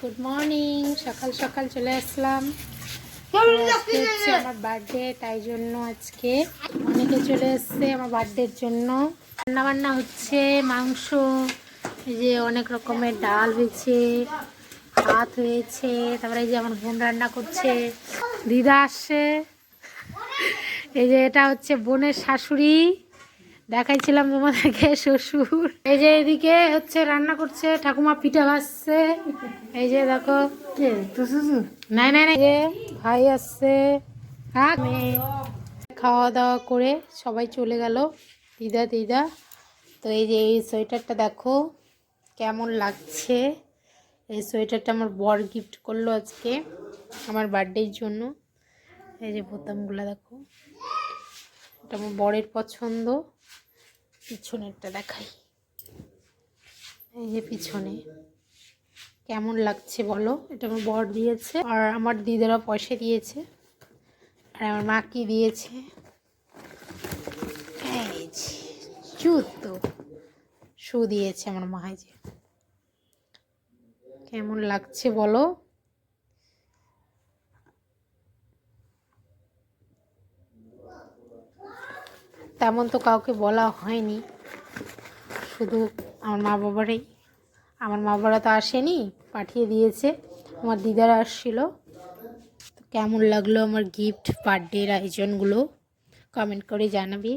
Good morning. সকাল সকাল চলে আসলাম। আজকে হচ্ছে আমার বার্থডে, তাই জন্য আজকে অনেকে চলে এসছে আমার বার্থডের জন্য। রান্নাবান্না হচ্ছে মাংস, এই যে অনেক রকমের ডাল হয়েছে, ভাত হয়েছে, তারপরে এই যে আমার বোন রান্না করছে, দিদা আসছে, এই যে এটা হচ্ছে বোনের শাশুড়ি, দেখাইছিলাম তোমাদেরকে, শ্বশুর। এই যে এদিকে হচ্ছে রান্না করছে ঠাকুমা, পিঠা ভাজছে। এই যে দেখো, নাই নাই নাই, ভাই আসছে। হ্যাঁ, খাওয়া দাওয়া করে সবাই চলে গেল, দিদা। তো এই যে এই সোয়েটারটা দেখো কেমন লাগছে। এই সোয়েটারটা আমার বর গিফট করলো আজকে আমার বার্থডের জন্য। এই যে বোতামগুলো দেখো, এটা আমার বরের পছন্দ। পিছনেরটা দেখাই, এই যে পিছনে কেমন লাগছে বলো। এটা আমার বর দিয়েছে, আর আমার দিদারা পয়সা দিয়েছে, আর আমার মা কি দিয়েছে, এই যে জুতো শু দিয়েছে আমার মা। যে কেমন লাগছে বলো। তেমন তো কাউকে বলা হয়নি, শুধু আমার মা বাবারাই। আমার মা বাবারা তো আসেনি, পাঠিয়ে দিয়েছে, আমার দিদারা আসছিল। তো কেমন লাগলো আমার গিফট বার্থডের আয়োজনগুলো কমেন্ট করে জানাবি।